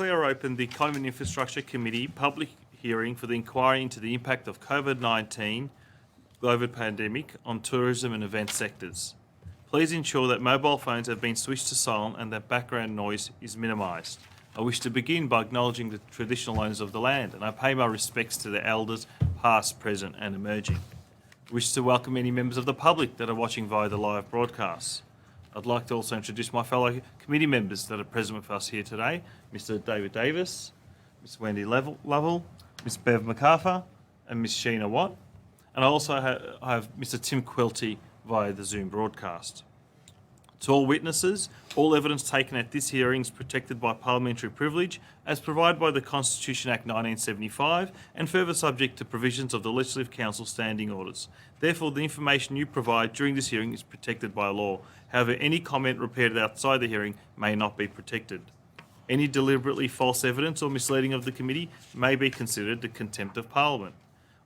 Declare open the Economy and Infrastructure Committee public hearing for the inquiry into the impact of COVID-19 global pandemic on tourism and event sectors. Please ensure that mobile phones have been switched to silent and that background noise is minimised. I wish to begin by acknowledging the traditional owners of the land, and I pay my respects to the elders, past, present and emerging. I wish to welcome any members of the public that are watching via the live broadcast. I'd like to also introduce my fellow committee members that are present with us here today, Mr. David Davis, Ms. Wendy Lovell, Ms. Bev MacArthur and Ms. Sheena Watt. And I also have Mr. Tim Quilty via the Zoom broadcast. To all witnesses, all evidence taken at this hearing is protected by parliamentary privilege as provided by the Constitution Act 1975 and further subject to provisions of the Legislative Council standing orders. Therefore, the information you provide during this hearing is protected by law. However, any comment reported outside the hearing may not be protected. Any deliberately false evidence or misleading of the committee may be considered the contempt of Parliament.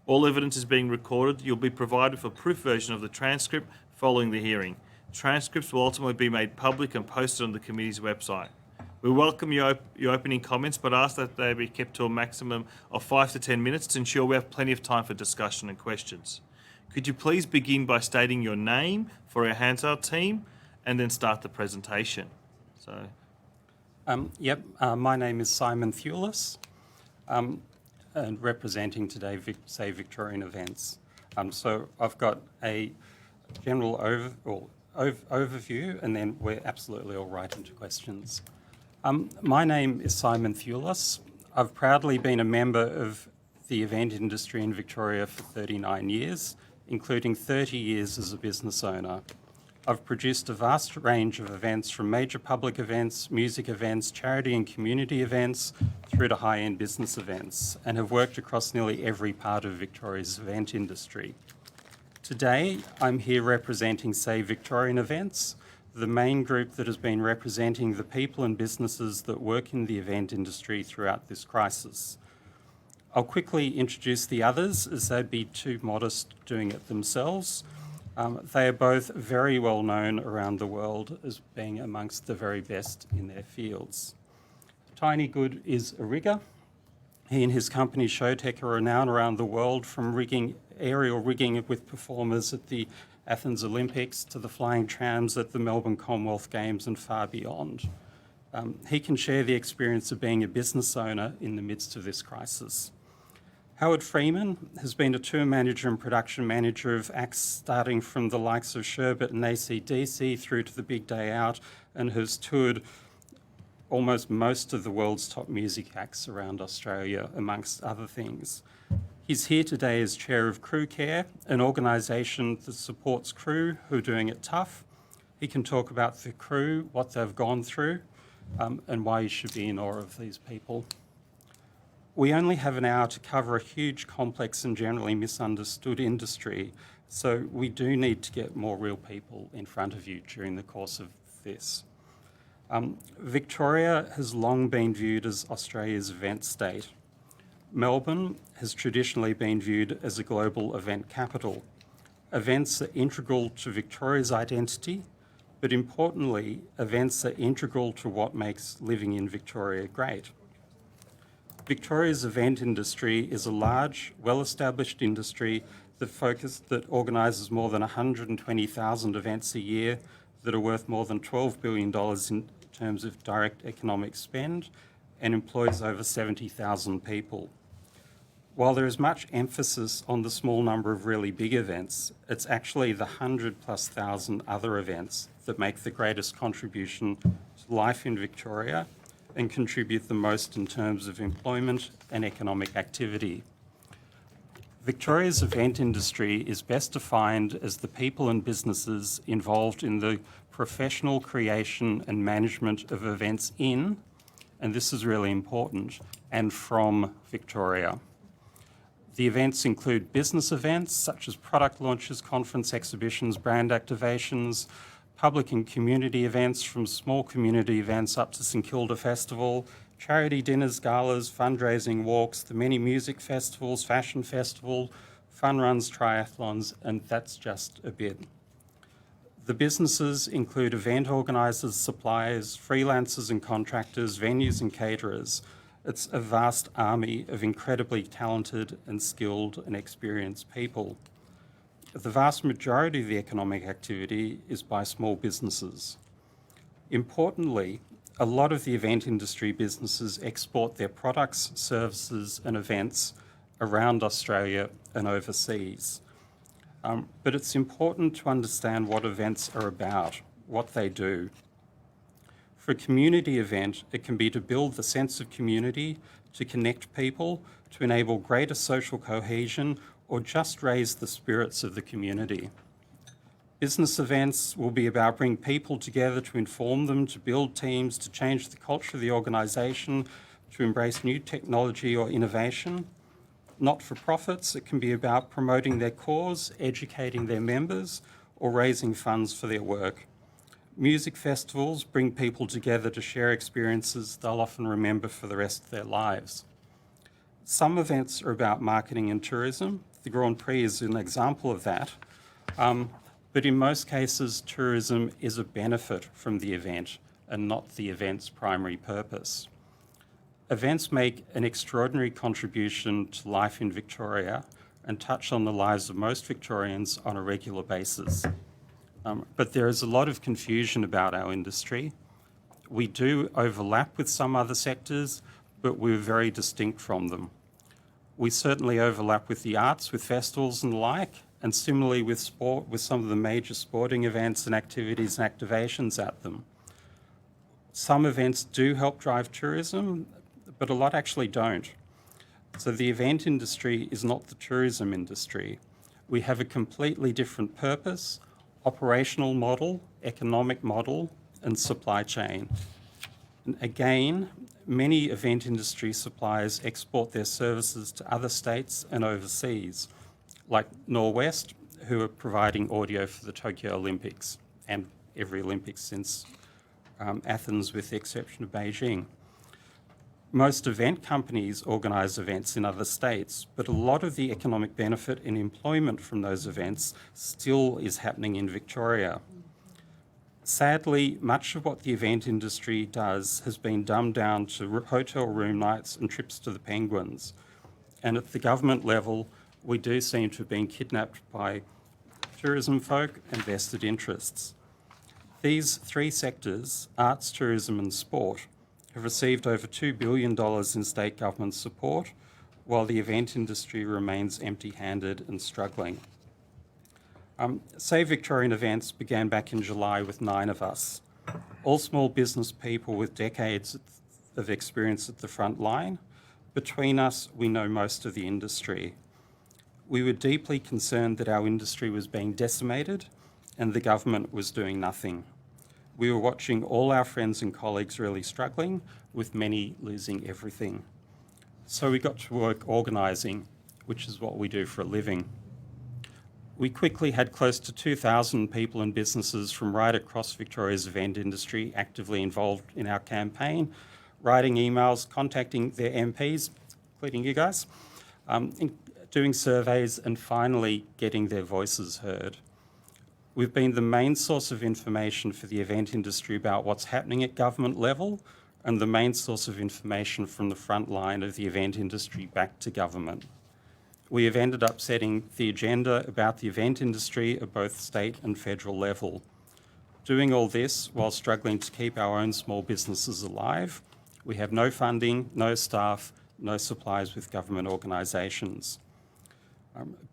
All evidence is being recorded. You'll be provided with a proof version of the transcript following the hearing. Transcripts will ultimately be made public and posted on the committee's website. We welcome your opening comments, but ask that they be kept to a maximum of 5 to 10 minutes to ensure we have plenty of time for discussion and questions. Could you please begin by stating your name for our Hansard team and then start the presentation? My name is Simon Thewlis, and representing today Victorian Events. So I've got a general overview, and then we're absolutely all right into questions. My name is Simon Thewlis. I've proudly been a member of the event industry in Victoria for 39 years, including 30 years as a business owner. I've produced a vast range of events from major public events, music events, charity and community events, through to high-end business events, and have worked across nearly every part of Victoria's event industry. Today, I'm here representing Victorian Events, the main group that has been representing the people and businesses that work in the event industry throughout this crisis. I'll quickly introduce the others, as they'd be too modest doing it themselves. They are both very well known around the world as being amongst the very best in their fields. Tiny Good is a rigger. He and his company Showtech are renowned around the world, from aerial rigging with performers at the Athens Olympics to the flying trams at the Melbourne Commonwealth Games and far beyond. He can share the experience of being a business owner in the midst of this crisis. Howard Freeman has been a tour manager and production manager of acts starting from the likes of Sherbet and AC/DC through to the Big Day Out, and has toured almost most of the world's top music acts around Australia, amongst other things. He's here today as chair of Crew Care, an organisation that supports crew who are doing it tough. He can talk about the crew, what they've gone through, and why you should be in awe of these people. We only have an hour to cover a huge, complex and generally misunderstood industry, so we do need to get more real people in front of you during the course of this. Victoria has long been viewed as Australia's event state. Melbourne has traditionally been viewed as a global event capital. Events are integral to Victoria's identity, but importantly, events are integral to what makes living in Victoria great. Victoria's event industry is a large, well-established industry that organises more than 120,000 events a year that are worth more than $12 billion in terms of direct economic spend and employs over 70,000 people. While there is much emphasis on the small number of really big events, it's actually the 100,000+ other events that make the greatest contribution to life in Victoria and contribute the most in terms of employment and economic activity. Victoria's event industry is best defined as the people and businesses involved in the professional creation and management of events in, and this is really important, and from Victoria. The events include business events such as product launches, conference exhibitions, brand activations, public and community events from small community events up to St Kilda Festival, charity dinners, galas, fundraising walks, the many music festivals, fashion festival, fun runs, triathlons, and that's just a bit. The businesses include event organisers, suppliers, freelancers and contractors, venues and caterers. It's a vast army of incredibly talented and skilled and experienced people. The vast majority of the economic activity is by small businesses. Importantly, a lot of the event industry businesses export their products, services and events around Australia and overseas. But it's important to understand what events are about, what they do. For a community event, it can be to build the sense of community, to connect people, to enable greater social cohesion, or just raise the spirits of the community. Business events will be about bringing people together to inform them, to build teams, to change the culture of the organisation, to embrace new technology or innovation. Not-for-profits, it can be about promoting their cause, educating their members, or raising funds for their work. Music festivals bring people together to share experiences they'll often remember for the rest of their lives. Some events are about marketing and tourism. The Grand Prix is an example of that. But in most cases, tourism is a benefit from the event and not the event's primary purpose. Events make an extraordinary contribution to life in Victoria and touch on the lives of most Victorians on a regular basis. But there is a lot of confusion about our industry. We do overlap with some other sectors, but we're very distinct from them. We certainly overlap with the arts, with festivals and the like, and similarly with sport, with some of the major sporting events and activities and activations at them. Some events do help drive tourism, but a lot actually don't. So the event industry is not the tourism industry. We have a completely different purpose, operational model, economic model, and supply chain. And again, many event industry suppliers export their services to other states and overseas, like Norwest, who are providing audio for the Tokyo Olympics and every Olympics since Athens, with the exception of Beijing. Most event companies organise events in other states, but a lot of the economic benefit and employment from those events still is happening in Victoria. Sadly, much of what the event industry does has been dumbed down to hotel room nights and trips to the Penguins. And at the government level, we do seem to have been kidnapped by tourism folk and vested interests. These three sectors, arts, tourism and sport, have received over $2 billion in state government support, while the event industry remains empty-handed and struggling. Save Victorian Events began back in July with 9 of us, all small business people with decades of experience at the front line. Between us, we know most of the industry. We were deeply concerned that our industry was being decimated and the government was doing nothing. We were watching all our friends and colleagues really struggling, with many losing everything. So we got to work organising, which is what we do for a living. We quickly had close to 2,000 people and businesses from right across Victoria's event industry actively involved in our campaign, writing emails, contacting their MPs, including you guys, doing surveys, and finally getting their voices heard. We've been the main source of information for the event industry about what's happening at government level, and the main source of information from the front line of the event industry back to government. We have ended up setting the agenda about the event industry at both state and federal level. Doing all this while struggling to keep our own small businesses alive. We have no funding, no staff, no supplies with government organisations.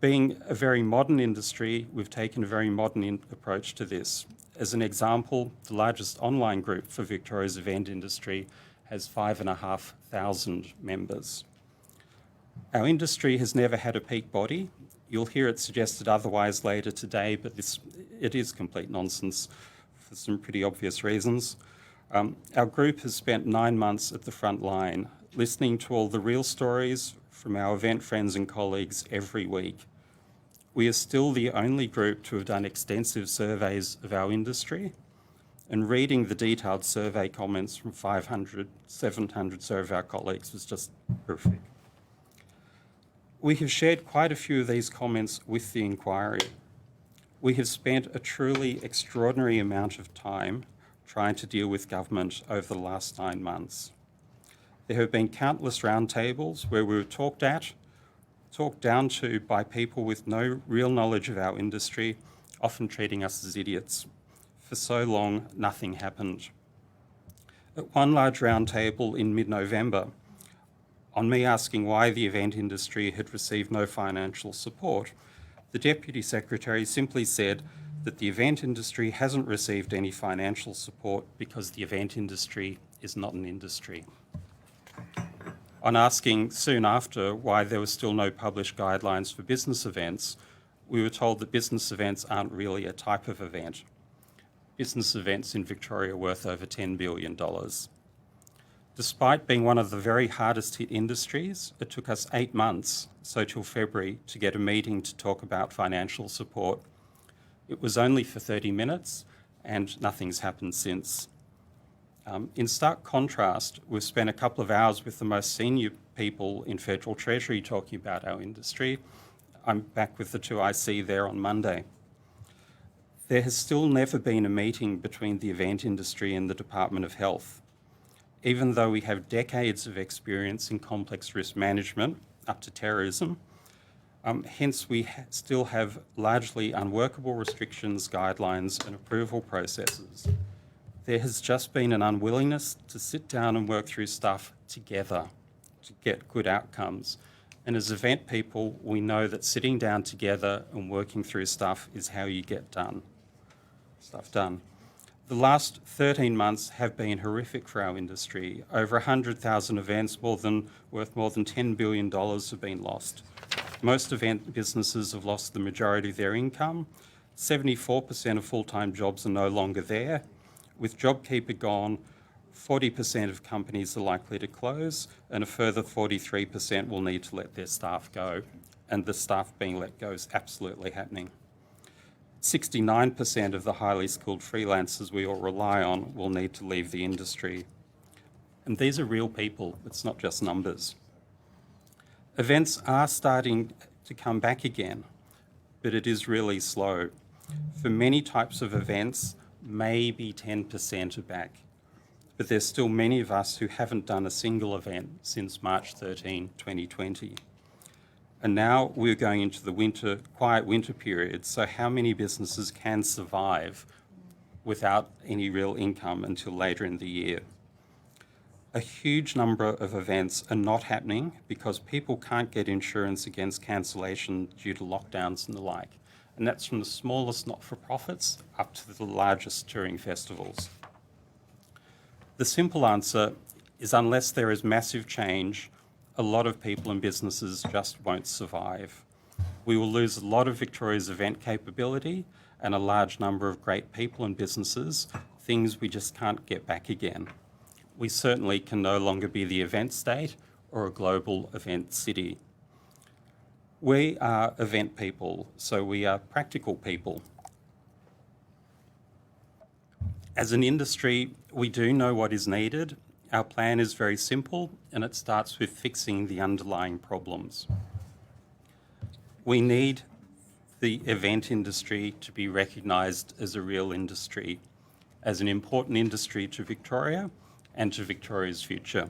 Being a very modern industry, we've taken a very modern approach to this. As an example, the largest online group for Victoria's event industry has 5,500 members. Our industry has never had a peak body. You'll hear it suggested otherwise later today, but it is complete nonsense for some pretty obvious reasons. Our group has spent 9 months at the front line, listening to all the real stories from our event friends and colleagues every week. We are still the only group to have done extensive surveys of our industry, and reading the detailed survey comments from 500, 700 of our colleagues was just horrific. We have shared quite a few of these comments with the inquiry. We have spent a truly extraordinary amount of time trying to deal with government over the last 9 months. There have been countless roundtables where we were talked down to by people with no real knowledge of our industry, often treating us as idiots. For so long, nothing happened. At one large roundtable in mid-November, on me asking why the event industry had received no financial support, the Deputy Secretary simply said that the event industry hasn't received any financial support because the event industry is not an industry. On asking soon after why there were still no published guidelines for business events, we were told that business events aren't really a type of event. Business events in Victoria are worth over $10 billion. Despite being one of the very hardest hit industries, it took us 8 months, so till February, to get a meeting to talk about financial support. It was only for 30 minutes and nothing's happened since. In stark contrast, we've spent a couple of hours with the most senior people in Federal Treasury talking about our industry. I'm back with the 2 IC there on Monday. There has still never been a meeting between the event industry and the Department of Health. Even though we have decades of experience in complex risk management, up to terrorism, hence we still have largely unworkable restrictions, guidelines and approval processes. There has just been an unwillingness to sit down and work through stuff together to get good outcomes. And as event people, we know that sitting down together and working through stuff is how you get stuff done. The last 13 months have been horrific for our industry. Over 100,000 events worth more than $10 billion have been lost. Most event businesses have lost the majority of their income. 74% of full-time jobs are no longer there. With JobKeeper gone, 40% of companies are likely to close, and a further 43% will need to let their staff go. And the staff being let go is absolutely happening. 69% of the highly skilled freelancers we all rely on will need to leave the industry. And these are real people, it's not just numbers. Events are starting to come back again, but it is really slow. For many types of events, maybe 10% are back. But there's still many of us who haven't done a single event since March 13, 2020. And now we're going into the quiet winter period, so how many businesses can survive without any real income until later in the year? A huge number of events are not happening because people can't get insurance against cancellation due to lockdowns and the like. And that's from the smallest not-for-profits up to the largest touring festivals. The simple answer is unless there is massive change, a lot of people and businesses just won't survive. We will lose a lot of Victoria's event capability and a large number of great people and businesses, things we just can't get back again. We certainly can no longer be the event state or a global event city. We are event people, so we are practical people. As an industry, we do know what is needed. Our plan is very simple, and it starts with fixing the underlying problems. We need the event industry to be recognised as a real industry, as an important industry to Victoria and to Victoria's future.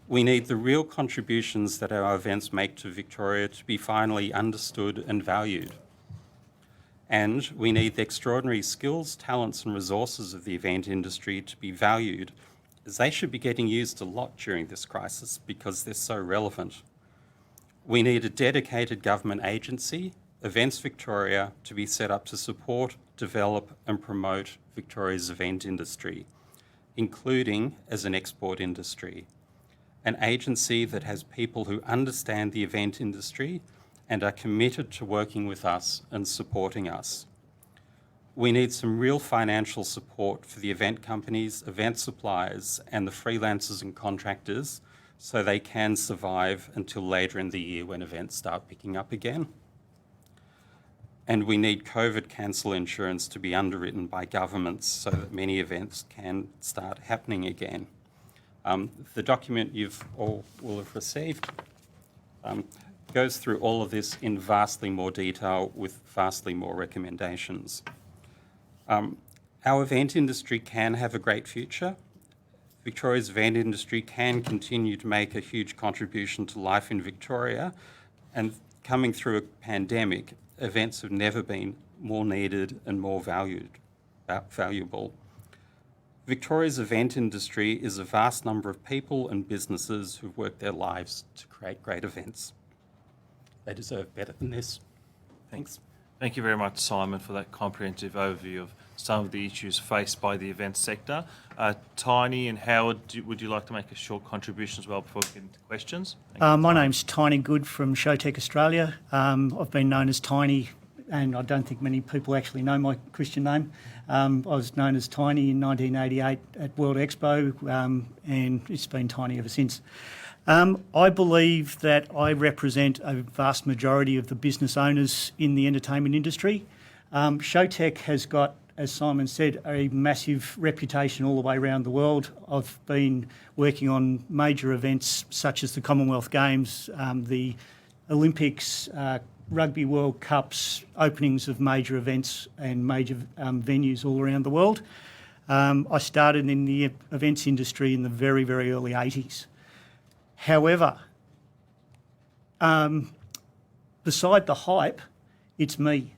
We need the real contributions that our events make to Victoria to be finally understood and valued. And we need the extraordinary skills, talents and resources of the event industry to be valued, as they should be getting used a lot during this crisis because they're so relevant. We need a dedicated government agency, Events Victoria, to be set up to support, develop and promote Victoria's event industry, including as an export industry. An agency that has people who understand the event industry and are committed to working with us and supporting us. We need some real financial support for the event companies, event suppliers, and the freelancers and contractors so they can survive until later in the year when events start picking up again. And we need COVID cancel insurance to be underwritten by governments so that many events can start happening again. The document you've all will have received goes through all of this in vastly more detail with vastly more recommendations. Our event industry can have a great future. Victoria's event industry can continue to make a huge contribution to life in Victoria, and coming through a pandemic, events have never been more needed and more valuable. Victoria's event industry is a vast number of people and businesses who've worked their lives to create great events. They deserve better than this. Thanks. Thank you very much, Simon, for that comprehensive overview of some of the issues faced by the event sector. Tiny and Howard, would you like to make a short contribution as well before we get into questions? My name's Tiny Good from Showtech Australia. I've been known as Tiny, and I don't think many people actually know my Christian name. I was known as Tiny in 1988 at World Expo, and it's been Tiny ever since. I believe that I represent a vast majority of the business owners in the entertainment industry. Showtech has got, as Simon said, a massive reputation all the way around the world. I've been working on major events such as the Commonwealth Games, the Olympics, Rugby World Cups, openings of major events and major venues all around the world. I started in the events industry in the very, very early 80s. However, beside the hype, it's me.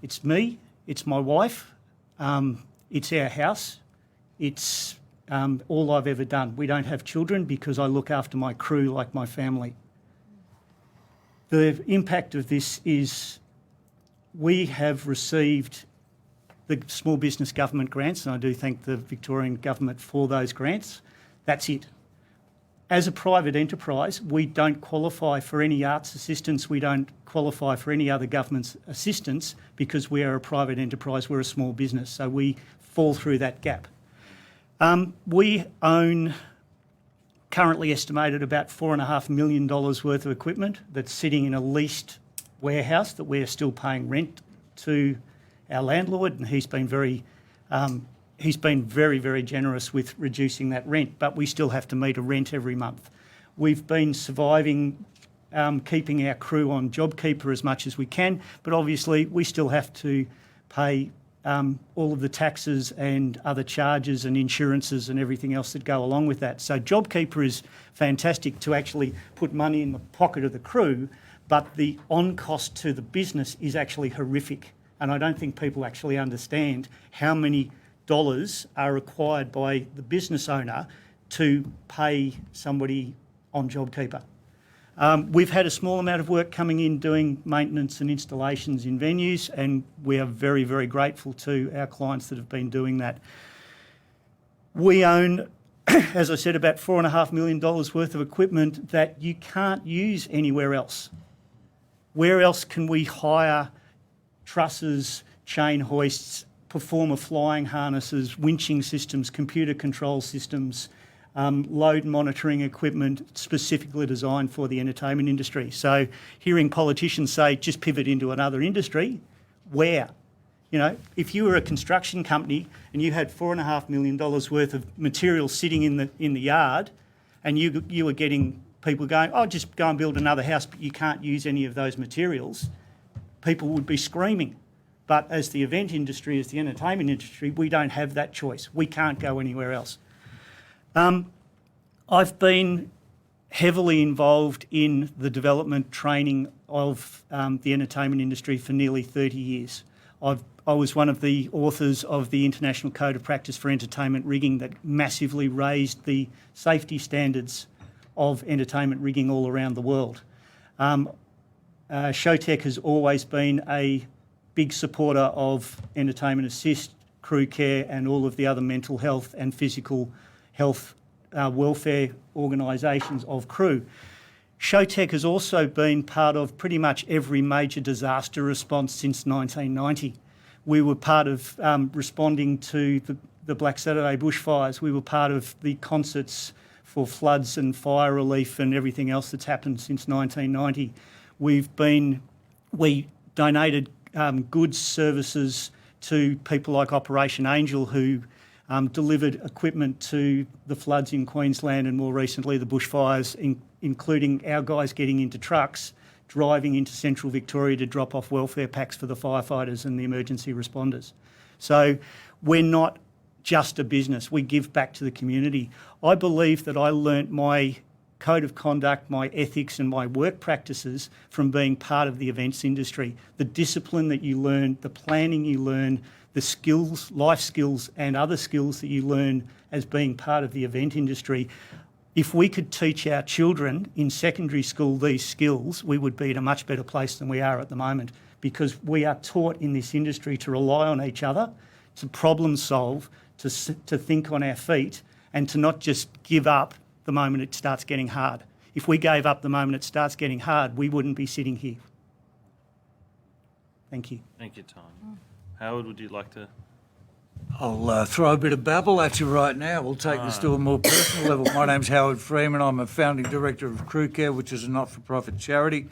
It's me, it's my wife, it's our house, it's all I've ever done. We don't have children because I look after my crew like my family. The impact of this is we have received the small business government grants, and I do thank the Victorian government for those grants. That's it. As a private enterprise, we don't qualify for any arts assistance. We don't qualify for any other government's assistance because we are a private enterprise. We're a small business, so we fall through that gap. We own, currently estimated, about $4.5 million worth of equipment that's sitting in a leased warehouse that we're still paying rent to our landlord, and he's been very very generous with reducing that rent, but we still have to meet a rent every month. We've been surviving, keeping our crew on JobKeeper as much as we can, but obviously we still have to pay all of the taxes and other charges and insurances and everything else that go along with that. So JobKeeper is fantastic to actually put money in the pocket of the crew, but the on-cost to the business is actually horrific. And I don't think people actually understand how many dollars are required by the business owner to pay somebody on JobKeeper. We've had a small amount of work coming in doing maintenance and installations in venues, and we are very, very grateful to our clients that have been doing that. We own, as I said, about $4.5 million worth of equipment that you can't use anywhere else. Where else can we hire trusses, chain hoists, performer flying harnesses, winching systems, computer control systems, load monitoring equipment specifically designed for the entertainment industry? So hearing politicians say, just pivot into another industry, where? You know, if you were a construction company and you had $4.5 million worth of material sitting in the yard, and you were getting people going, oh, just go and build another house, but you can't use any of those materials, people would be screaming. But as the event industry, as the entertainment industry, we don't have that choice. We can't go anywhere else. I've been heavily involved in the development training of the entertainment industry for nearly 30 years. I was one of the authors of the International Code of Practice for Entertainment Rigging that massively raised the safety standards of entertainment rigging all around the world. Showtech has always been a big supporter of entertainment assist, crew care, and all of the other mental health and physical health welfare organisations of crew. Showtech has also been part of pretty much every major disaster response since 1990. We were part of responding to the Black Saturday bushfires. We were part of the concerts for floods and fire relief and everything else that's happened since 1990. We donated goods, services to people like Operation Angel, who delivered equipment to the floods in Queensland and more recently the bushfires, including our guys getting into trucks driving into central Victoria to drop off welfare packs for the firefighters and the emergency responders. So we're not just a business, we give back to the community. I believe that I learnt my code of conduct, my ethics and my work practices from being part of the events industry. The discipline that you learn, the planning you learn, the skills, life skills and other skills that you learn as being part of the event industry. If we could teach our children in secondary school these skills, we would be in a much better place than we are at the moment, because we are taught in this industry to rely on each other, to problem solve, to think on our feet, and to not just give up the moment it starts getting hard. If we gave up the moment it starts getting hard, we wouldn't be sitting here. Thank you. Thank you, Tom. Howard, would you like to? I'll throw a bit of babble at you right now. We'll take this to a more personal level. My name's Howard Freeman. I'm a founding director of Crew Care, which is a not-for-profit charity.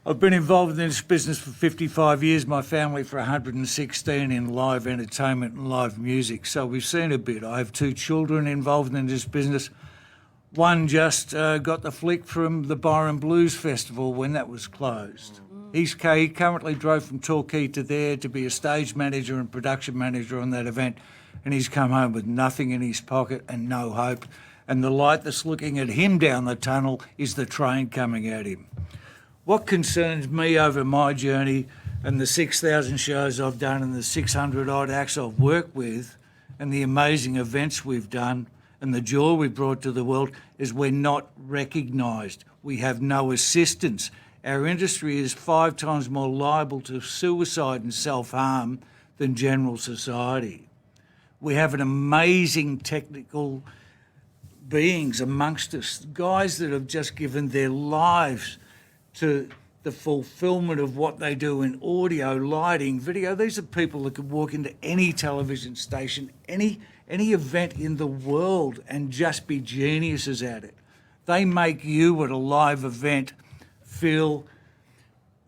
I've been involved in this business for 55 years, my family for 116 in live entertainment and live music. So we've seen a bit. I have 2 children involved in this business. One just got the flick from the Byron Blues Festival when that was closed. He currently drove from Torquay to there to be a stage manager and production manager on that event, and he's come home with nothing in his pocket and no hope. And the light that's looking at him down the tunnel is the train coming at him. What concerns me over my journey and the 6,000 shows I've done and the 600 odd acts I've worked with and the amazing events we've done and the joy we brought to the world is we're not recognised. We have no assistance. Our industry is 5 times more liable to suicide and self-harm than general society. We have an amazing technical beings amongst us, guys that have just given their lives to the fulfilment of what they do in audio, lighting, video. These are people that could walk into any television station, any event in the world and just be geniuses at it. They make you at a live event feel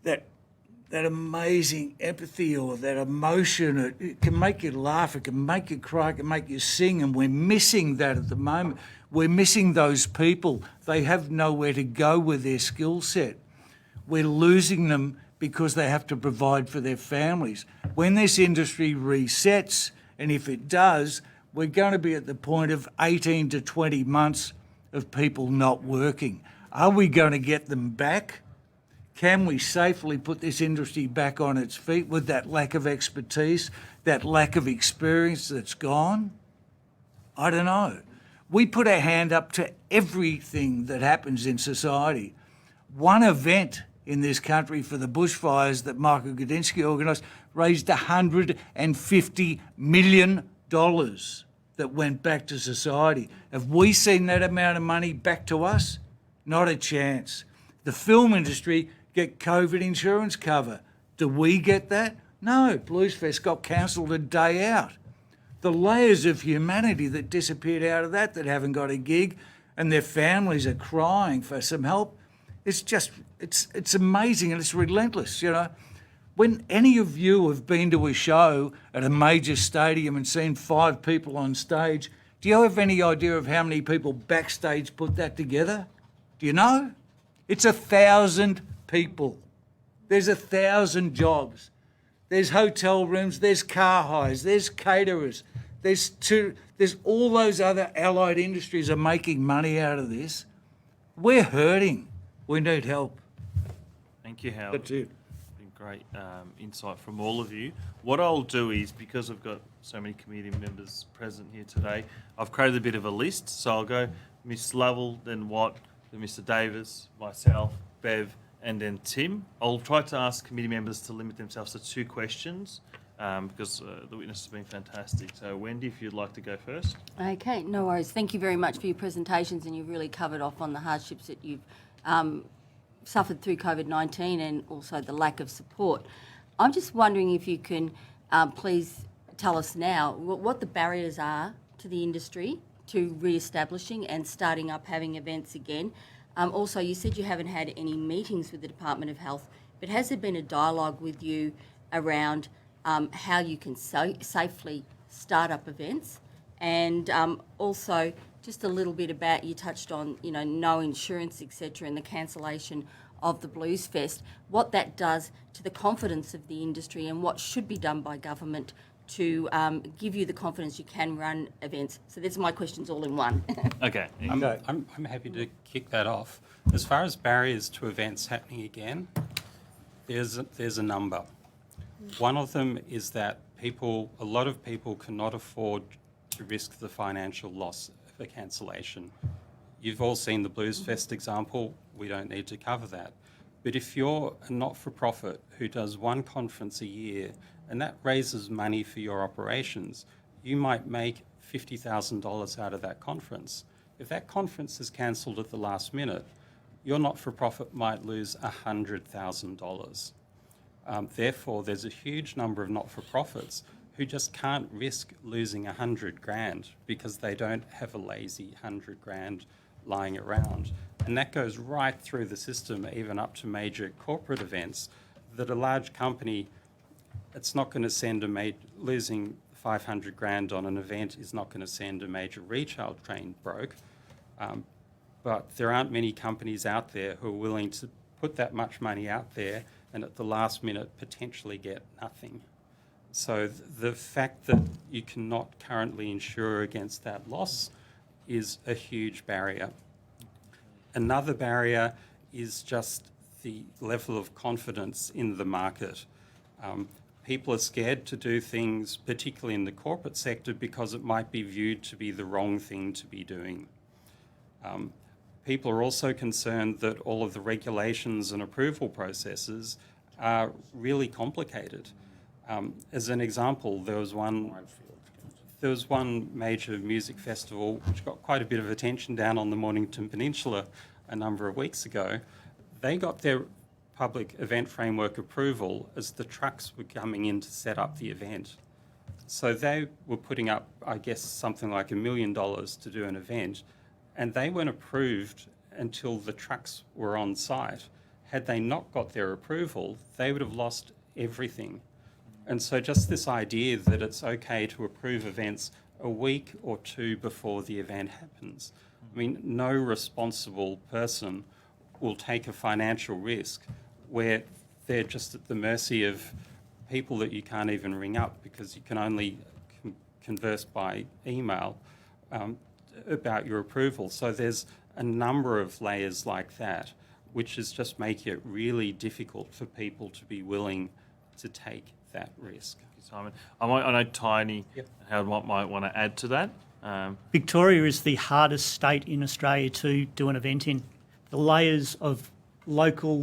that amazing empathy or that emotion. It can make you laugh, it can make you cry, it can make you sing, and we're missing that at the moment. We're missing those people. They have nowhere to go with their skill set. We're losing them because they have to provide for their families. When this industry resets, and if it does, we're going to be at the point of 18 to 20 months of people not working. Are we going to get them back? Can we safely put this industry back on its feet with that lack of expertise, that lack of experience that's gone? I don't know. We put our hand up to everything that happens in society. One event in this country for the bushfires that Michael Gudinski organised raised $150 million that went back to society. Have we seen that amount of money back to us? Not a chance. The film industry get COVID insurance cover. Do we get that? No, Bluesfest got cancelled a day out. The layers of humanity that disappeared out of that haven't got a gig and their families are crying for some help. It's just, it's amazing and it's relentless, you know. When any of you have been to a show at a major stadium and seen 5 people on stage, do you have any idea of how many people backstage put that together? Do you know? It's 1,000 people. There's 1,000 jobs. There's hotel rooms, there's car hires, there's caterers, there's all those other allied industries are making money out of this. We're hurting. We need help. Thank you, Howard. That's it. Been great insight from all of you. What I'll do is, because I've got so many committee members present here today, I've created a bit of a list. So I'll go Ms. Lovell, then Watt, then Mr. Davis, myself, Bev, and then Tim. I'll try to ask committee members to limit themselves to 2 questions because the witness has been fantastic. So Wendy, if you'd like to go first. Okay, no worries. Thank you very much for your presentations, and you've really covered off on the hardships that you've suffered through COVID-19 and also the lack of support. I'm just wondering if you can please tell us now what the barriers are to the industry to re-establishing and starting up having events again. Also, you said you haven't had any meetings with the Department of Health, but has there been a dialogue with you around how you can safely start up events? And also, just a little bit about, you touched on, no insurance, etc., and the cancellation of the Blues Fest, what that does to the confidence of the industry and what should be done by government to give you the confidence you can run events. So that's my questions all in one. Okay. I'm happy to kick that off. As far as barriers to events happening again, there's a number. One of them is that a lot of people cannot afford to risk the financial loss of a cancellation. You've all seen the Blues Fest example. We don't need to cover that. But if you're a not-for-profit who does one conference a year and that raises money for your operations, you might make $50,000 out of that conference. If that conference is cancelled at the last minute, your not-for-profit might lose $100,000. Therefore, there's a huge number of not-for-profits who just can't risk losing $100,000 because they don't have a lazy $100,000 lying around. And that goes right through the system, even up to major corporate events, that a large company, it's not going to send losing $500,000 on an event is not going to send a major retail chain broke. But there aren't many companies out there who are willing to put that much money out there and at the last minute potentially get nothing. So the fact that you cannot currently insure against that loss is a huge barrier. Another barrier is just the level of confidence in the market. People are scared to do things, particularly in the corporate sector, because it might be viewed to be the wrong thing to be doing. People are also concerned that all of the regulations and approval processes are really complicated. As an example, there was one major music festival which got quite a bit of attention down on the Mornington Peninsula a number of weeks ago. They got their public event framework approval as the trucks were coming in to set up the event. So they were putting up, I guess, something like $1 million to do an event, and they weren't approved until the trucks were on site. Had they not got their approval, they would have lost everything. And so just this idea that it's okay to approve events a week or two before the event happens. I mean, no responsible person will take a financial risk where they're just at the mercy of people that you can't even ring up because you can only converse by email about your approval. So there's a number of layers like that, which is just making it really difficult for people to be willing to take that risk. Simon, I know Tiny and Howard might want to add to that. Victoria is the hardest state in Australia to do an event in. The layers of local,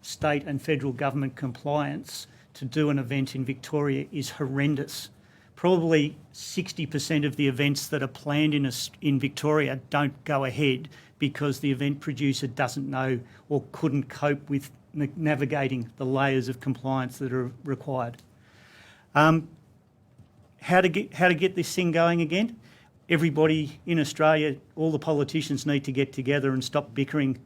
state and federal government compliance to do an event in Victoria is horrendous. Probably 60% of the events that are planned in Victoria don't go ahead because the event producer doesn't know or couldn't cope with navigating the layers of compliance that are required. How to get this thing going again? Everybody in Australia, all the politicians need to get together and stop bickering.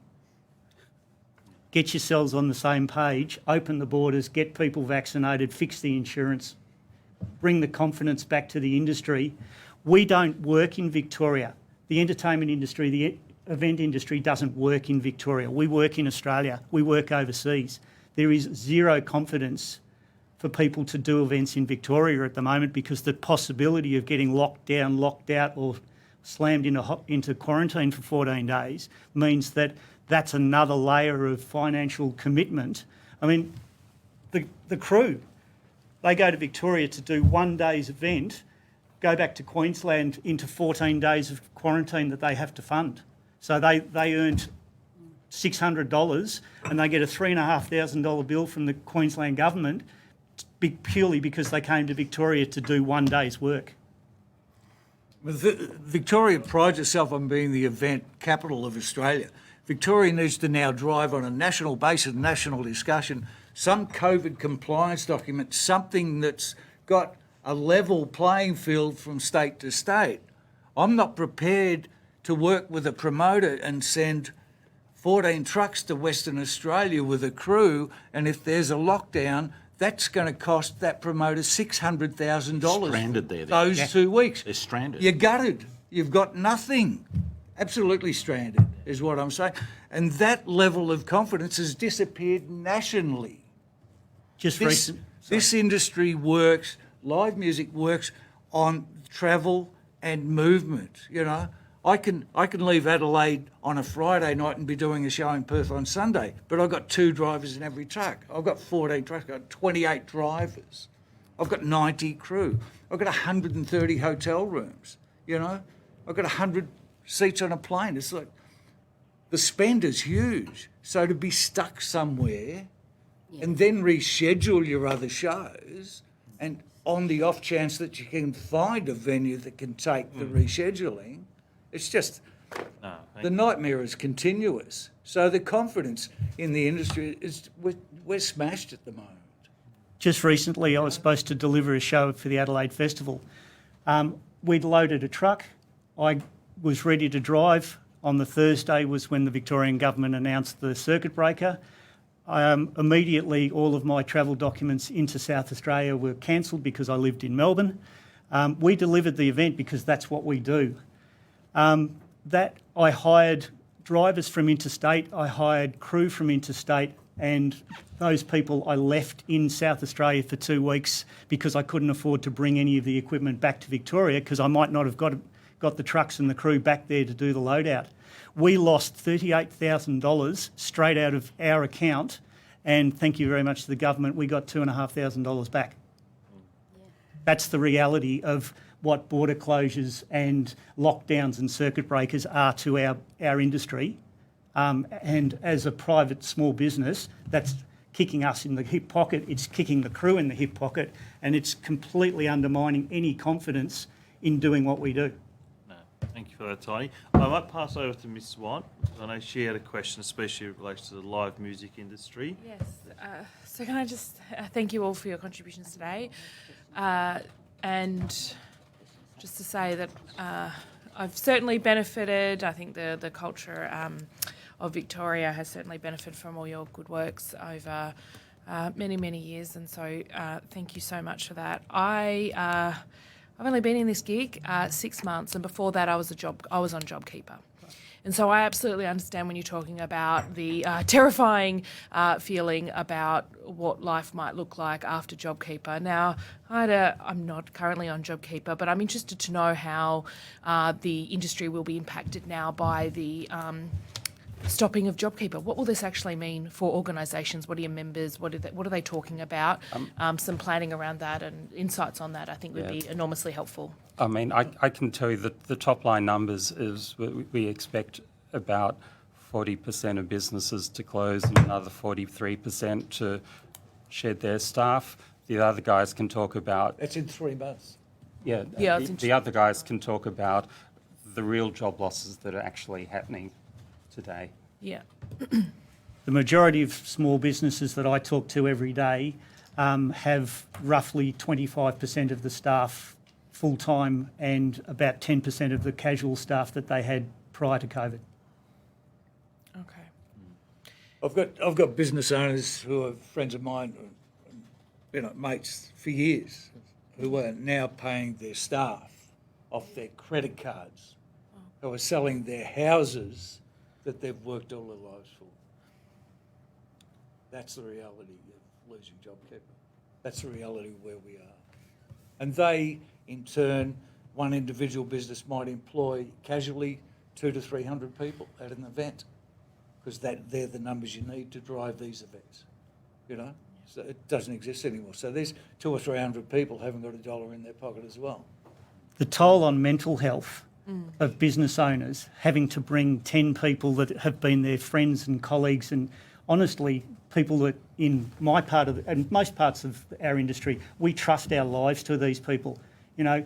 Get yourselves on the same page, open the borders, get people vaccinated, fix the insurance, bring the confidence back to the industry. We don't work in Victoria. The entertainment industry, the event industry doesn't work in Victoria. We work in Australia. We work overseas. There is zero confidence for people to do events in Victoria at the moment because the possibility of getting locked down, locked out or slammed into quarantine for 14 days means that that's another layer of financial commitment. I mean, the crew, they go to Victoria to do one day's event, go back to Queensland into 14 days of quarantine that they have to fund. So they earned $600 and they get a $3,500 bill from the Queensland government purely because they came to Victoria to do one day's work. Victoria prides itself on being the event capital of Australia. Victoria needs to now drive on a national basis, national discussion, some COVID compliance document, something that's got a level playing field from state to state. I'm not prepared to work with a promoter and send 14 trucks to Western Australia with a crew, and if there's a lockdown, that's going to cost that promoter $600,000. Stranded there. Those 2 weeks. They're stranded. You're gutted. you've got nothing. Absolutely stranded is what I'm saying. And that level of confidence has disappeared nationally. Just This, recent. this industry works, live music works on travel and movement, you know. I can leave Adelaide on a Friday night and be doing a show in Perth on Sunday, but I've got 2 drivers in every truck. I've got 14 trucks, I've got 28 drivers. I've got 90 crew. I've got 130 hotel rooms, you know. I've got 100 seats on a plane. It's like, the spend is huge. So to be stuck somewhere and then reschedule your other shows, and on the off chance that you can find a venue that can take the rescheduling, it's just, No, the nightmare is continuous. So the confidence in the industry is, we're smashed at the moment. Just recently, I was supposed to deliver a show for the Adelaide Festival. We'd loaded a truck. I was ready to drive. On the Thursday was when the Victorian government announced the circuit breaker. Immediately, all of my travel documents into South Australia were cancelled because I lived in Melbourne. We delivered the event because that's what we do. That I hired drivers from interstate, I hired crew from interstate, and those people I left in South Australia for 2 weeks because I couldn't afford to bring any of the equipment back to Victoria because I might not have got the trucks and the crew back there to do the load out. We lost $38,000 straight out of our account, and thank you very much to the government, we got $2,500 back. That's the reality of what border closures and lockdowns and circuit breakers are to our industry. And as a private small business, that's kicking us in the hip pocket, it's kicking the crew in the hip pocket, and it's completely undermining any confidence in doing what we do. no. Thank you for that, Tony. I might pass over to Ms. White, because I know she had a question, especially in relation to the live music industry. Yes. So can I just thank you all for your contributions today, and just to say that I've certainly benefited. I think the culture of Victoria has certainly benefited from all your good works over many years, and so thank you so much for that. I've only been in this gig 6 months, and before that I was on JobKeeper. And so I absolutely understand when you're talking about the terrifying feeling about what life might look like after JobKeeper. Now, I'm not currently on JobKeeper, but I'm interested to know how the industry will be impacted now by the stopping of JobKeeper. What will this actually mean for organisations? What are your members? What are they talking about? Some planning around that and insights on that I think would be enormously helpful. I mean, I can tell you that the top line numbers is we expect about 40% of businesses to close and another 43% to shed their staff. The other guys can talk about... That's in 3 months. Yeah, the other guys can talk about the real job losses that are actually happening today. Yeah. The majority of small businesses that I talk to every day have roughly 25% of the staff full-time and about 10% of the casual staff that they had prior to COVID. Okay. I've got business owners who are friends of mine, you know, mates for years, who are now paying their staff off their credit cards, who are selling their houses that they've worked all their lives for. That's the reality of losing JobKeeper. That's the reality of where we are. And they, in turn, one individual business might employ casually 200 to 300 people at an event, because they're the numbers you need to drive these events, you know? So it doesn't exist anymore. So there's 200 or 300 people haven't got $1 in their pocket as well. The toll on mental health of business owners having to bring 10 people that have been their friends and colleagues, and honestly, people that in my part of and most parts of our industry, we trust our lives to these people. You know,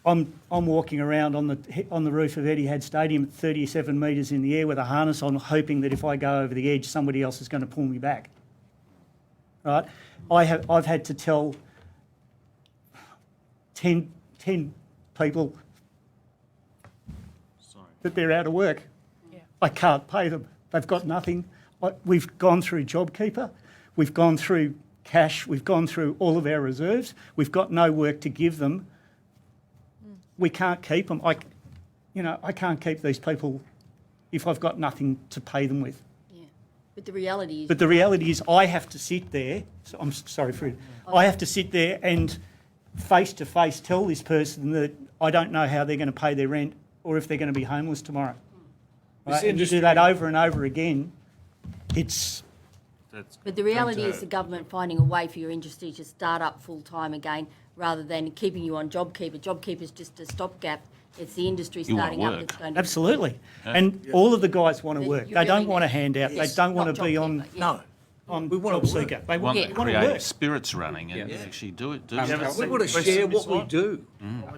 I'm walking around on the roof of Etihad Stadium at 37 metres in the air with a harness on, hoping that if I go over the edge, somebody else is going to pull me back. Right? I've had to tell 10 people that they're out of work. Yeah. I can't pay them. They've got nothing. We've gone through JobKeeper. We've gone through cash. We've gone through all of our reserves. We've got no work to give them. We can't keep them. I can't keep these people if I've got nothing to pay them with. Yeah. But the reality is, But the reality is I have to sit there, so I'm sorry for it, I have to sit there and face to face tell this person that I don't know how they're going to pay their rent or if they're going to be homeless tomorrow. Right? And you do that over and over again, it's... but the reality is the government finding a way for your industry to start up full time again rather than keeping you on JobKeeper. JobKeeper's just a stopgap. It's the industry You want starting up work. that's going to... Absolutely. And all of the guys want to work. You They don't really want a need- handout. They Yes, don't want not to be on, JobKeeper, yeah. No, on We wanna job work. seeker. They Want want, the want to creative work. spirits running and actually do it. we Second want to question share is what we what? do.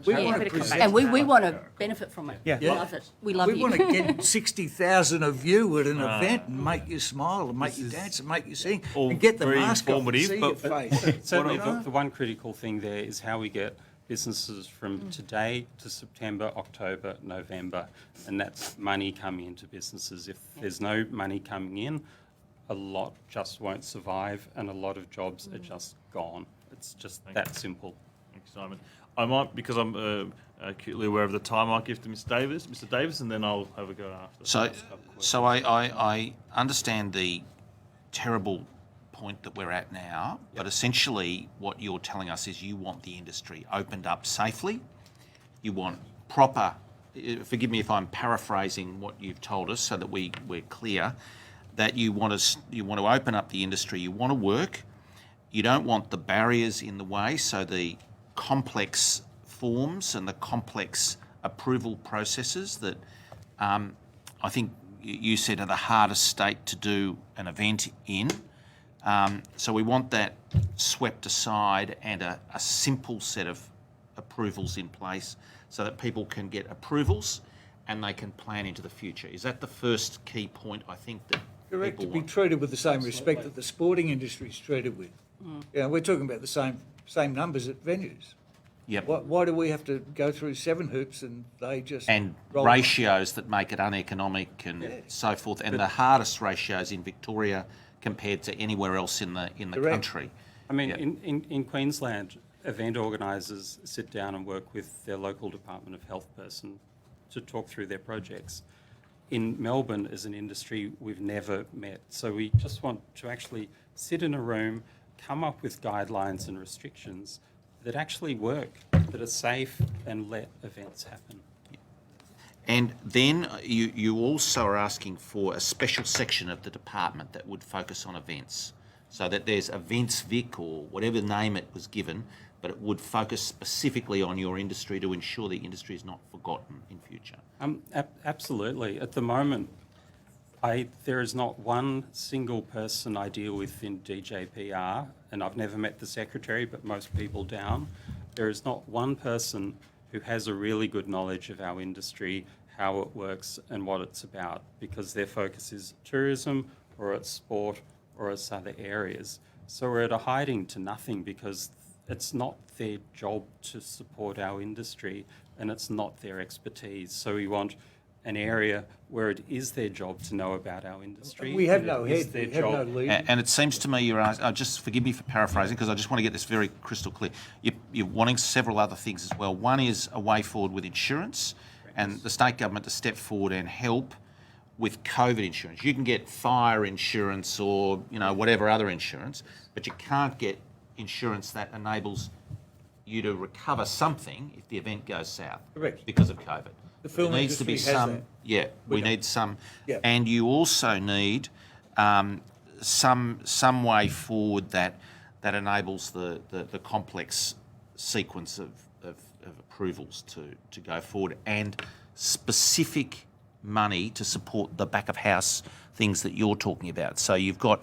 We want to present. And we want to benefit from it. Yeah. We love it. We love We you. want to get 60,000 of you at an event and make you smile and make you dance and make you sing all and get the very mask off and informative, see your but- face. Certainly, the one critical thing there is how we get businesses from today to September, October, November, and that's money coming into businesses. If there's no money coming in, a lot just won't survive and a lot of jobs are just gone. It's just that simple. Thanks, Simon. I might, because I'm acutely aware of the time, I might give to Mr. Davis, and then I'll have a go after. So I understand the terrible point that we're at now, but essentially what you're telling us is you want the industry opened up safely. You want proper, forgive me if I'm paraphrasing what you've told us so that we're clear, that you want to open up the industry, you want to work, you don't want the barriers in the way, so the complex forms and the complex approval processes that I think you said are the hardest state to do an event in. So we want that swept aside and a simple set of approvals in place so that people can get approvals and they can plan into the future. Is that the first key point I think that Correct, to people be want? treated with the same respect that the sporting industry is treated with. We're talking about the same numbers at venues. Yep. Why do we have to go through 7 hoops and they just... And roll ratios that make it uneconomic and so forth, and the hardest ratios in Victoria compared to anywhere else in the Correct. country. I mean, Yeah. in Queensland, event organisers sit down and work with their local Department of Health person to talk through their projects. In Melbourne, as an industry, we've never met. So we just want to actually sit in a room, come up with guidelines and restrictions that actually work, that are safe, and let events happen. And then you also are asking for a special section of the department that would focus on events, so that there's Events Vic or whatever name it was given, but it would focus specifically on your industry to ensure the industry is not forgotten in future. Absolutely. At the moment, there is not one single person I deal with in DJPR, and I've never met the secretary, but most people down. There is not one person who has a really good knowledge of our industry, how it works and what it's about, because their focus is tourism or it's sport or it's other areas. So we're at a hiding to nothing because it's not their job to support our industry and it's not their expertise. So we want an area where it is their job to know about our industry. We have and no it is head, their we have no job. lead. And it seems to me you're asking, just forgive me for paraphrasing because I just want to get this very crystal clear. You're wanting several other things as well. One is a way forward with insurance and the state government to step forward and help with COVID insurance. You can get fire insurance or, whatever other insurance, but you can't get insurance that enables you to recover something if the event goes south. Correct. Because of COVID. The film there needs to be industry has some, that. yeah, we need some, Yeah. and you also need some way forward that enables the complex sequence of approvals to go forward and specific money to support the back of house things that you're talking about. So you've got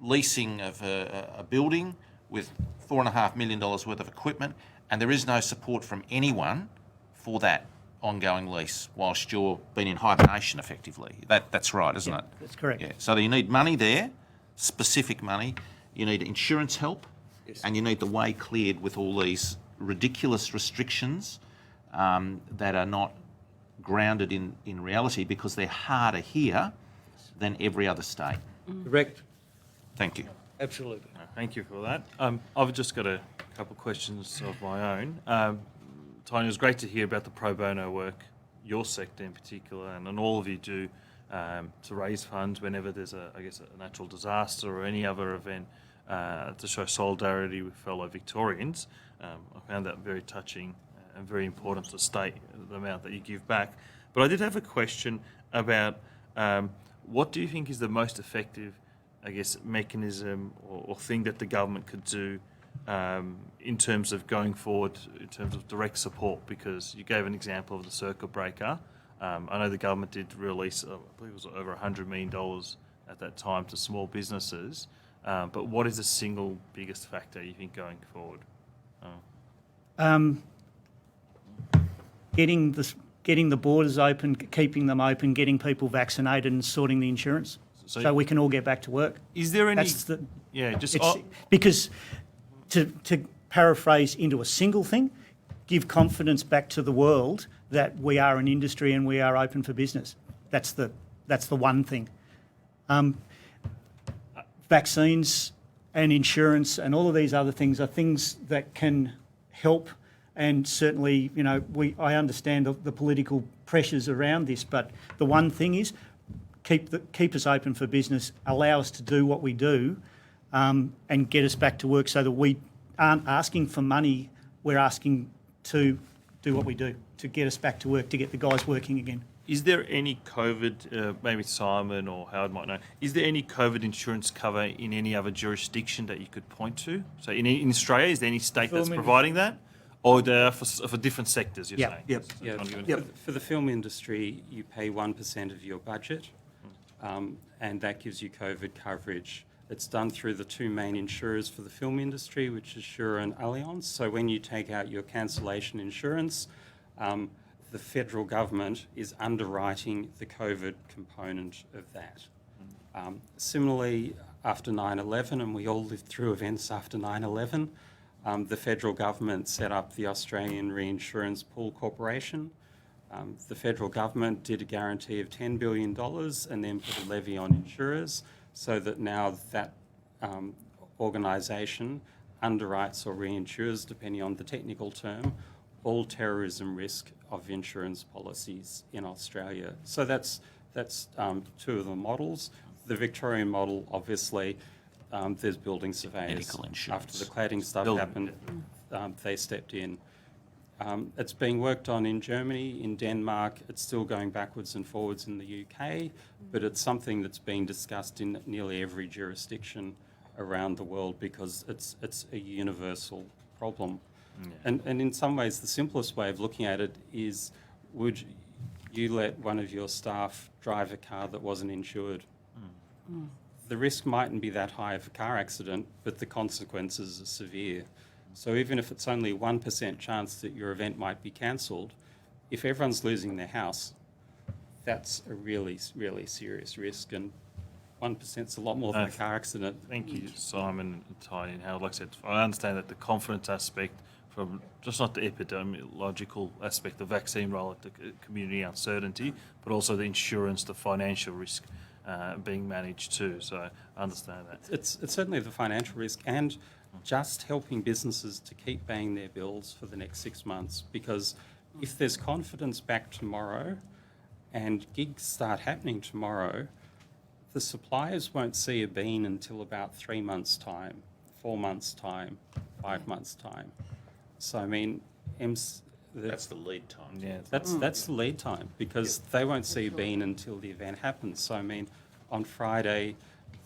leasing of a building with $4.5 million worth of equipment, and there is no support from anyone for that ongoing lease whilst you're been in hibernation effectively. That's right, isn't it? That's correct. Yeah. So you need money there, specific money. You need insurance help, and you need the way cleared with all these ridiculous restrictions that are not grounded in reality because they're harder here than every other state. Correct, Thank you. absolutely. Thank you for that. I've just got a couple of questions of my own. Tanya, it was great to hear about the pro bono work, your sector in particular, and all of you do to raise funds whenever there's a natural disaster or any other event to show solidarity with fellow Victorians. I found that very touching and very important to state the amount that you give back. But I did have a question about what do you think is the most effective, mechanism or thing that the government could do in terms of going forward, in terms of direct support? Because you gave an example of the circuit breaker. I know the government did release, I believe it was over $100 million at that time to small businesses. But what is the single biggest factor you think going forward? Getting the borders open, keeping them open, getting people vaccinated, and sorting the insurance, so we can all get back to work. Is there any? Because to paraphrase into a single thing, give confidence back to the world that we are an industry and we are open for business. That's the one thing. Vaccines and insurance and all of these other things are things that can help, and certainly, I understand the political pressures around this, but the one thing is keep us open for business, allow us to do what we do, and get us back to work so that we aren't asking for money, we're asking to do what we do, to get us back to work, to get the guys working again. Is there any COVID, maybe Simon or Howard might know, is there any COVID insurance cover in any other jurisdiction that you could point to? So in Australia, is there any state that's providing that? Or for different sectors, you're saying? Yeah, for the film industry, you pay 1% of your budget, and that gives you COVID coverage. It's done through the two main insurers for the film industry, which is Sure and Allianz. So when you take out your cancellation insurance, the federal government is underwriting the COVID component of that. Similarly, after 9/11, and we all lived through events after 9/11, the federal government set up the Australian Reinsurance Pool Corporation. The federal government did a guarantee of $10 billion and then put a levy on insurers, so that now that organisation underwrites or reinsures, depending on the technical term, all terrorism risk of insurance policies in Australia. So that's two of the models. The Victorian model, obviously, there's building surveyors. Medical insurance. After the cladding stuff happened, they stepped in. It's being worked on in Germany, in Denmark. It's still going backwards and forwards in the UK, but it's something that's being discussed in nearly every jurisdiction around the world because it's a universal problem. Yeah. And in some ways, the simplest way of looking at it is, would you let one of your staff drive a car that wasn't insured? The risk mightn't be that high of a car accident, but the consequences are severe. So even if it's only 1% chance that your event might be cancelled, if everyone's losing their house, that's a really, really serious risk, and 1% is a lot more than a car accident. Thank you, Simon, Ty, and Howard. Like I said, I understand that the confidence aspect from just not the epidemiological aspect, the vaccine rollout, the community uncertainty, but also the insurance, the financial risk being managed too. So I understand that. It's certainly the financial risk and just helping businesses to keep paying their bills for the next 6 months, because if there's confidence back tomorrow and gigs start happening tomorrow, the suppliers won't see a bean until about 3 months' time, 4 months' time, 5 months' time. So, I mean, that's the lead time. Yeah, that's the lead time, because they won't see a bean until the event happens. So, I mean, on Friday,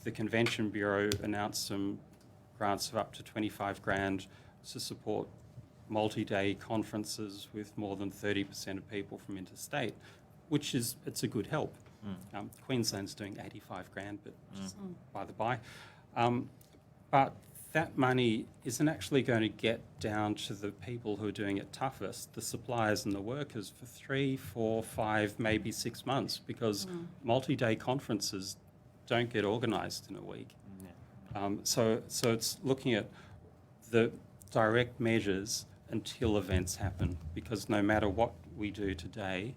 the Convention Bureau announced some grants of up to 25 grand to support multi-day conferences with more than 30% of people from interstate, which is, it's a good help. Queensland's doing 85 grand, but just by the by. But that money isn't actually going to get down to the people who are doing it toughest, the suppliers and the workers, for 3, 4, 5, maybe 6 months, because multi-day conferences don't get organised in a week. So it's looking at the direct measures until events happen, because no matter what we do today,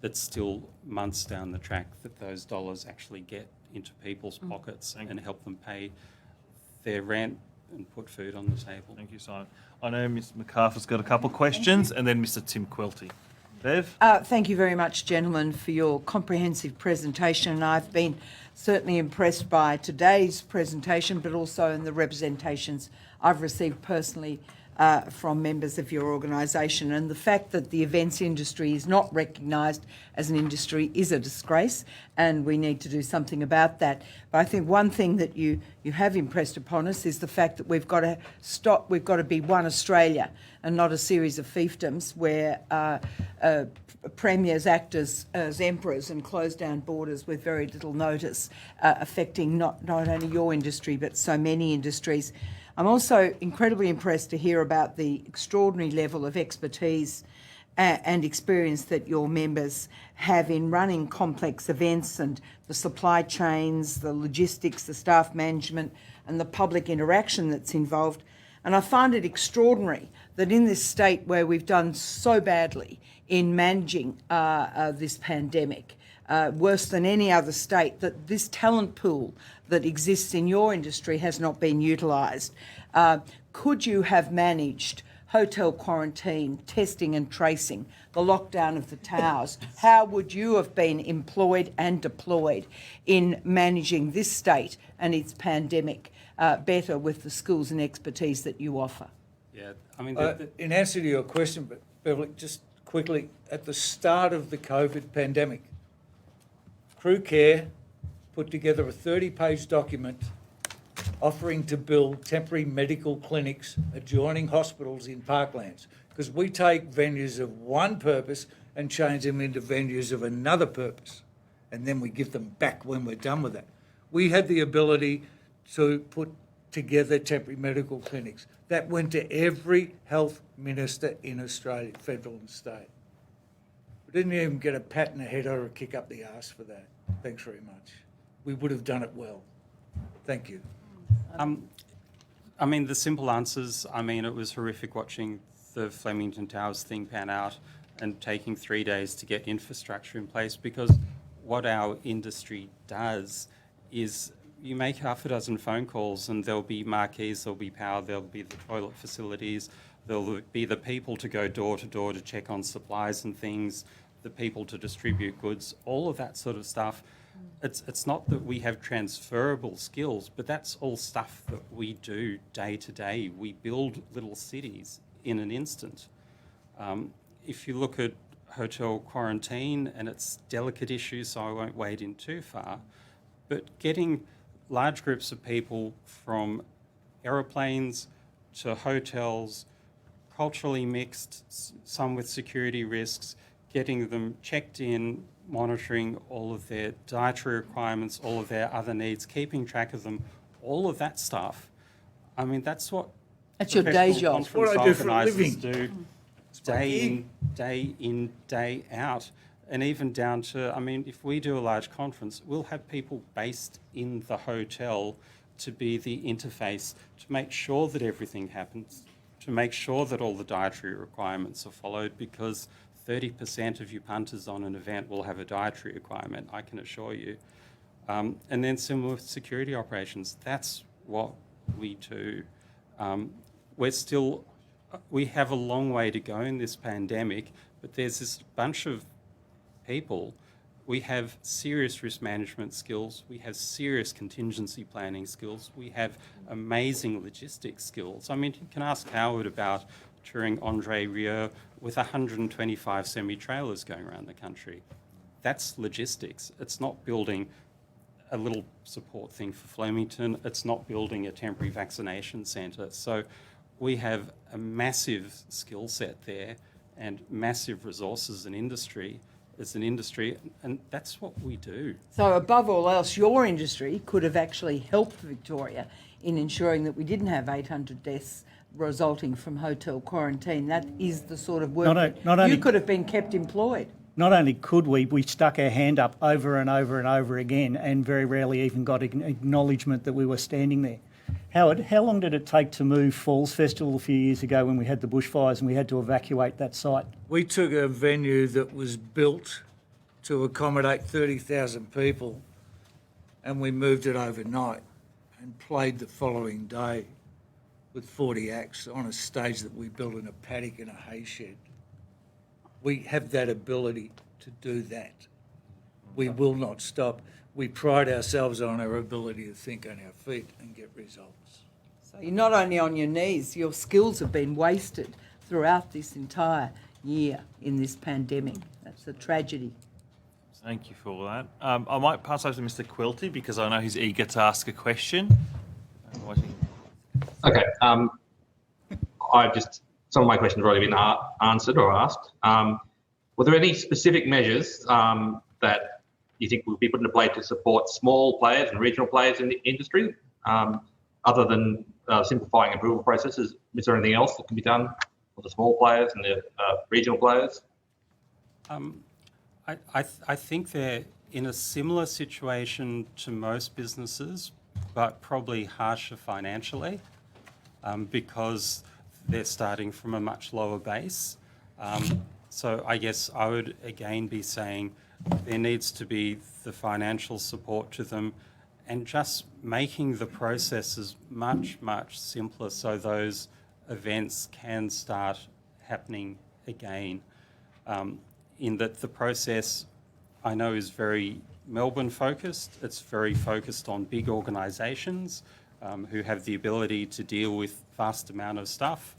it's still months down the track that those dollars actually get into people's pockets and help them pay their rent, put food on the table. Thank you, Simon. I know Ms McCarthy's got a couple of questions, and then Mr Tim Quilty. Bev? Thank you very much, gentlemen, for your comprehensive presentation. And I've been certainly impressed by today's presentation, but also in the representations I've received personally from members of your organisation. And the fact that the events industry is not recognised as an industry is a disgrace, and we need to do something about that. But I think one thing that you have impressed upon us is the fact that we've got to stop, we've got to be one Australia and not a series of fiefdoms where premiers act as emperors and close down borders with very little notice, affecting not only your industry but so many industries. I'm also incredibly impressed to hear about the extraordinary level of expertise and experience that your members have in running complex events, and the supply chains, the logistics, the staff management and the public interaction that's involved. And I find it extraordinary that in this state where we've done so badly in managing this pandemic, worse than any other state, that this talent pool that exists in your industry has not been utilised. Could you have managed hotel quarantine, testing and tracing, the lockdown of the towers? How would you have been employed and deployed in managing this state and its pandemic better with the skills and expertise that you offer? Yeah, I mean, In answer to your question, but Beverly, just quickly, at the start of the COVID pandemic, Crew Care put together a 30-page document offering to build temporary medical clinics adjoining hospitals in parklands, because we take venues of one purpose and change them into venues of another purpose, and then we give them back when we're done with that. We had the ability to put together temporary medical clinics. That went to every health minister in Australia, federal and state. We didn't even get a pat in the head or a kick up the arse for that. Thanks very much. We would have done it well. Thank you. I mean, the simple answers, I mean, it was horrific watching the Flemington Towers thing pan out and taking 3 days to get infrastructure in place, because what our industry does is you make half a dozen phone calls and there'll be marquees, there'll be power, there'll be the toilet facilities, there'll be the people to go door to door to check on supplies and things, the people to distribute goods, all of that sort of stuff. It's not that we have transferable skills, but that's all stuff that we do day to day. We build little cities in an instant. If you look at hotel quarantine, and it's delicate issues, so I won't wade in too far, but getting large groups of people from aeroplanes to hotels, culturally mixed, some with security risks, getting them checked in, monitoring all of their dietary requirements, all of their other needs, keeping track of them, all of that stuff. I mean, that's what That's your day job. conference What I do for a organisers living. do day in, day out. And even down to, I mean, if we do a large conference, we'll have people based in the hotel to be the interface, to make sure that everything happens, to make sure that all the dietary requirements are followed, because 30% of you punters on an event will have a dietary requirement, I can assure you. And then similar with security operations, that's what we do. We have a long way to go in this pandemic, but there's this bunch of people. We have serious risk management skills, we have serious contingency planning skills, we have amazing logistics skills. I mean, you can ask Howard about touring Andre Rieu with 125 semi-trailers going around the country. That's logistics. It's not building a little support thing for Flemington. It's not building a temporary vaccination centre. So we have a massive skill set there and massive resources as an industry, and that's what we do. So above all else, your industry could have actually helped Victoria in ensuring that we didn't have 800 deaths resulting from hotel quarantine. That is the sort of work Not only- you could have been kept employed. Not only could we stuck our hand up over and over and over again, and very rarely even got acknowledgement that we were standing there. Howard, how long did it take to move Falls Festival a few years ago when we had the bushfires and we had to evacuate that site? We took a venue that was built to accommodate 30,000 people, and we moved it overnight and played the following day. with 40 acts on a stage that we built in a paddock in a hay shed. We have that ability to do that. We will not stop. We pride ourselves on our ability to think on our feet and get results. So you're not only on your knees, your skills have been wasted throughout this entire year in this pandemic. That's a tragedy. Thank you for all that. I might pass over to Mr. Quilty because I know he's eager to ask a question. Okay. Some of my questions have already been answered or asked. Were there any specific measures that you think will be put into play to support small players and regional players in the industry, other than simplifying approval processes? Is there anything else that can be done for the small players and the regional players? I think they're in a similar situation to most businesses, but probably harsher financially, because they're starting from a much lower base. So I guess I would again be saying there needs to be the financial support to them and just making the processes much, much simpler so those events can start happening again. In that the process, I know, is very Melbourne focused. It's very focused on big organisations who have the ability to deal with vast amount of stuff.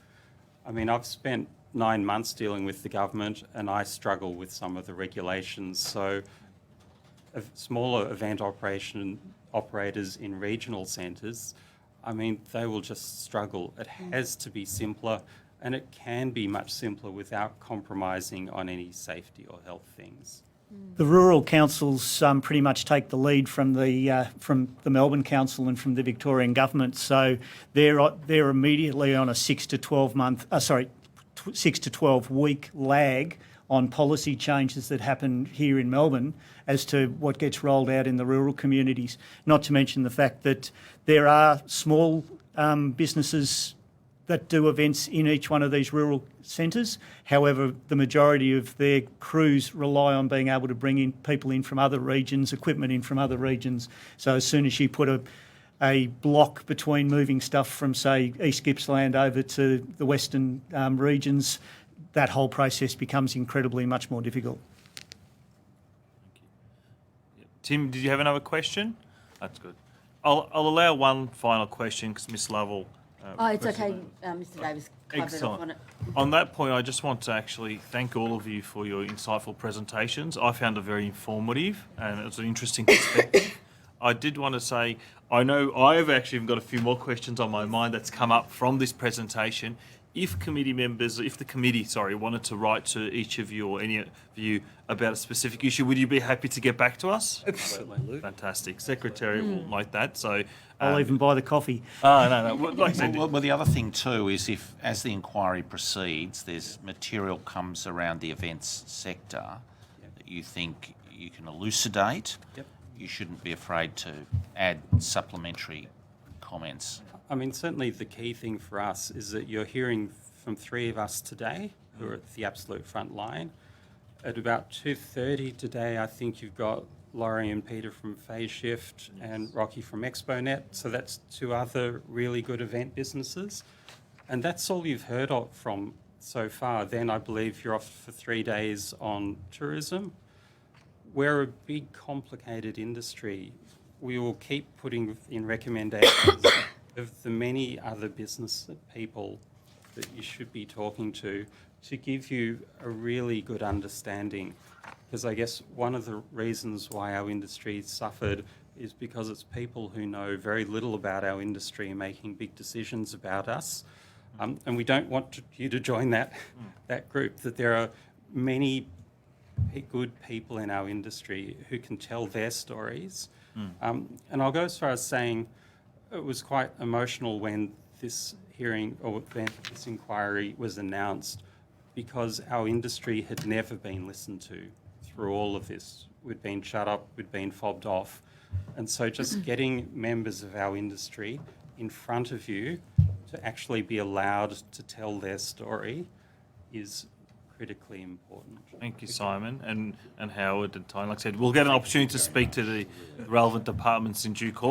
I mean, I've spent 9 months dealing with the government and I struggle with some of the regulations. So smaller event operators in regional centres, I mean, they will just struggle. It has to be simpler, and it can be much simpler without compromising on any safety or health things. The rural councils pretty much take the lead from the Melbourne Council and from the Victorian government. So they're immediately on a 6 to 12 week lag on policy changes that happen here in Melbourne as to what gets rolled out in the rural communities. Not to mention the fact that there are small businesses that do events in each one of these rural centres. However, the majority of their crews rely on being able to bring in people in from other regions, equipment in from other regions. So as soon as you put a block between moving stuff from, say, East Gippsland over to the western regions, that whole process becomes incredibly much more difficult. Tim, did you have another question? That's good. I'll allow one final question because Ms. Lovell... it's okay, Mr. Davis covered off on it. On that point, I just want to actually thank all of you for your insightful presentations. I found it very informative and it was an interesting perspective. I did want to say, I know I've actually got a few more questions on my mind that's come up from this presentation. If the committee wanted to write to each of you or any of you about a specific issue, would you be happy to get back to us? Absolutely. Fantastic. Secretary will note that. So I'll even buy the coffee. Oh, no. Like I said, Well, the other thing too is if, as the inquiry proceeds, there's material comes around the events sector that you think you can elucidate, you shouldn't be afraid to add supplementary comments. I mean, certainly the key thing for us is that you're hearing from 3 of us today who are at the absolute front line. At about 2:30 today, I think you've got Laurie and Peter from Phase Shift and Rocky from ExpoNet. So that's 2 other really good event businesses. And that's all you've heard of from so far. Then I believe you're off for 3 days on tourism. We're a big, complicated industry. We will keep putting in recommendations of the many other business people that you should be talking to give you a really good understanding. Because I guess one of the reasons why our industry suffered is because it's people who know very little about our industry making big decisions about us. And we don't want you to join that group, that there are many good people in our industry who can tell their stories. And I'll go as far as saying it was quite emotional when this hearing or this inquiry was announced, because our industry had never been listened to through all of this. We'd been shut up, we'd been fobbed off. And so just getting members of our industry in front of you to actually be allowed to tell their story is critically important. thank you, Simon, and Howard and Tyne. Like I said, we'll get an opportunity to speak to the relevant departments in due course.